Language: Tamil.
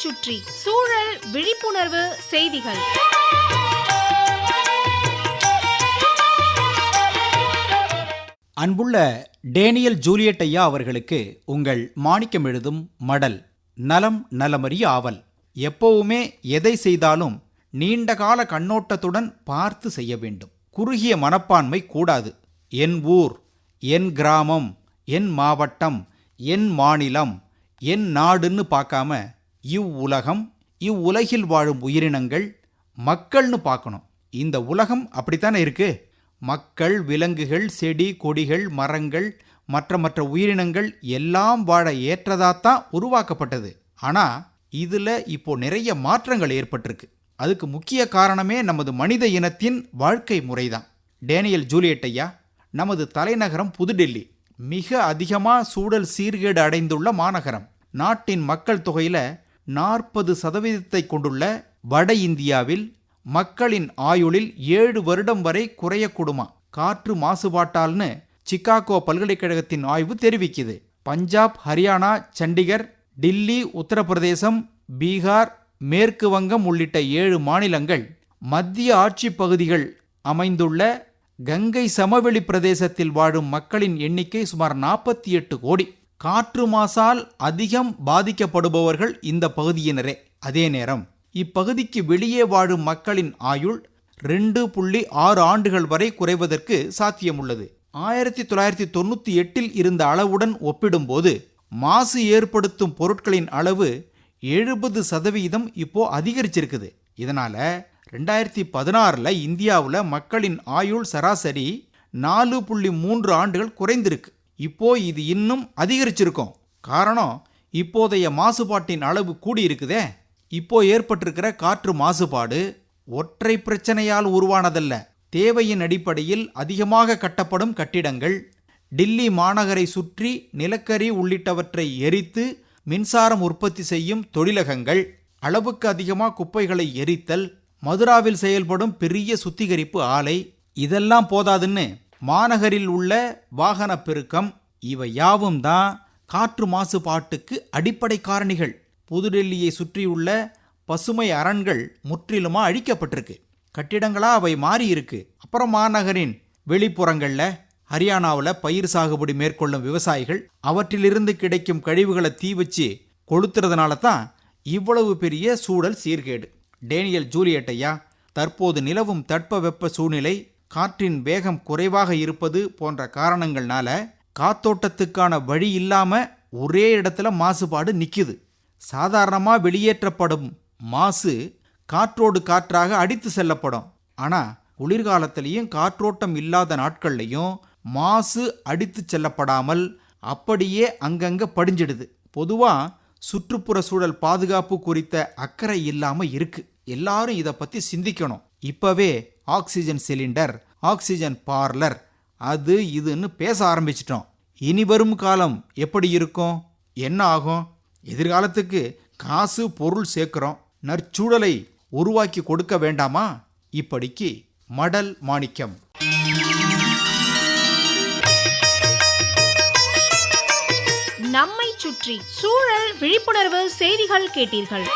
சுற்றி சூழல் விழிப்புணர்வு செய்திகள். அன்புள்ள டேனியல் ஜூலியட் ஐயா அவர்களுக்கு உங்கள் மாணிக்கம் எழுதும் மடல். நலம் நலமறிய ஆவல். எப்பவுமே எதை செய்தாலும் நீண்டகால கண்ணோட்டத்துடன் பார்த்து செய்ய வேண்டும். குறுகிய மனப்பான்மை கூடாது. என் ஊர், என் கிராமம், என் மாவட்டம், என் மாநிலம், என் நாடுன்னு பார்க்காம இவ்வுலகம், இவ்வுலகில் வாழும் உயிரினங்கள், மக்கள்னு பார்க்கணும். இந்த உலகம் அப்படித்தானே இருக்கு. மக்கள், விலங்குகள், செடி கொடிகள், மரங்கள், மற்ற உயிரினங்கள் எல்லாம் வாழ ஏற்றதாத்தான் உருவாக்கப்பட்டது. ஆனா இதுல இப்போ நிறைய மாற்றங்கள் ஏற்பட்டிருக்கு. அதுக்கு முக்கிய காரணமே நமது மனித இனத்தின் வாழ்க்கை முறைதான். டேனியல் ஜூலியட் ஐயா, நமது தலைநகரம் புதுடெல்லி மிக அதிகமா சூழல் சீர்கேடு அடைந்துள்ள மாநகரம். நாட்டின் மக்கள் தொகையில 40% கொண்டுள்ள வட இந்தியாவில் மக்களின் ஆயுளில் 7 வருடம் வரை குறையக்கூடுமா காற்று மாசுபாட்டால்னு சிகாகோ பல்கலைக்கழகத்தின் ஆய்வு தெரிவிக்குது. பஞ்சாப், ஹரியானா, சண்டிகர், டில்லி, உத்தரப்பிரதேசம், பீகார், மேற்கு வங்கம் உள்ளிட்ட 7 மாநிலங்கள் மத்திய ஆட்சி பகுதிகள் அமைந்துள்ள கங்கை சமவெளி பிரதேசத்தில் வாழும் மக்களின் எண்ணிக்கை சுமார் 48 கோடி. காற்று மாசால் அதிகம் பாதிக்கப்படுபவர்கள் இந்த பகுதியினரே. அதே நேரம் இப்பகுதிக்கு வெளியே வாழும் மக்களின் ஆயுள் 2.6 ஆண்டுகள் வரை குறைவதற்கு சாத்தியமுள்ளது. 1998 இருந்த அளவுடன் ஒப்பிடும்போது மாசு ஏற்படுத்தும் பொருட்களின் அளவு 70% இப்போ அதிகரிச்சிருக்குது. இதனால 2016 இந்தியாவில் மக்களின் ஆயுள் சராசரி 4.3 ஆண்டுகள் குறைந்திருக்கு. இப்போ இது இன்னும் அதிகரிச்சிருக்கும். காரணம், இப்போதைய மாசுபாட்டின் அளவு கூடியிருக்குதே. இப்போ ஏற்பட்டிருக்கிற காற்று மாசுபாடு ஒற்றை பிரச்சனையால் உருவானதல்ல. தேவையின் அடிப்படையில் அதிகமாக கட்டப்படும் கட்டிடங்கள், டில்லி மாநகரை சுற்றி நிலக்கரி உள்ளிட்டவற்றை எரித்து மின்சாரம் உற்பத்தி செய்யும் தொழிலகங்கள், அளவுக்கு அதிகமாக குப்பைகளை எரித்தல், மதுராவில் செயல்படும் பெரிய சுத்திகரிப்பு ஆலை, இதெல்லாம் போதாதுன்னு மாநகரில் உள்ள வாகன பெருக்கம், இவை யாவும் தான் காற்று மாசுபாட்டுக்கு அடிப்படை காரணிகள். புதுடெல்லியை சுற்றியுள்ள பசுமை அரண்கள் முற்றிலுமா அழிக்கப்பட்டிருக்கு. கட்டிடங்களா அவை மாறி இருக்கு. அப்புறம் மாநகரின் வெளிப்புறங்கள்ல ஹரியானாவில் பயிர் சாகுபடி மேற்கொள்ளும் விவசாயிகள் அவற்றிலிருந்து கிடைக்கும் கழிவுகளை தீ வச்சு கொளுத்துறதுனால தான் இவ்வளவு பெரிய சூழல் சீர்கேடு. டேனியல் ஜூலியட் ஐயா, தற்போது நிலவும் தட்பவெப்ப சூழ்நிலை, காற்றின் வேகம் குறைவாக இருப்பது போன்ற காரணங்கள்னால காத்தோட்டத்துக்கான வழி இல்லாம ஒரே இடத்துல மாசுபாடு நிக்குது. சாதாரணமா வெளியேற்றப்படும் மாசு காற்றோடு காற்றாக அடித்து செல்லப்படும். ஆனா குளிர்காலத்திலையும் காற்றோட்டம் இல்லாத நாட்கள்லையும் மாசு அடித்து செல்லப்படாமல் அப்படியே அங்கங்க படிஞ்சிடுது. பொதுவா சுற்றுப்புற சூழல் பாதுகாப்பு குறித்த அக்கறை இல்லாம இருக்கு. எல்லாரும் இதை பத்தி சிந்திக்கணும். இப்பவே ஆக்சிஜன் சிலிண்டர், ஆக்சிஜன் பார்லர், அது இதுன்னு பேச ஆரம்பிச்சிட்டோம். இனி வரும் காலம் எப்படி இருக்கும், என்ன ஆகும்? எதிர்காலத்துக்கு காசு பொருள் சேர்க்கிறோம், நற்சூழலை உருவாக்கி கொடுக்க வேண்டாமா? இப்படிக்கு மடல் மாணிக்கம். நம்மை சுற்றி சூழல் விழிப்புணர்வு செய்திகள் கேட்டீர்கள்.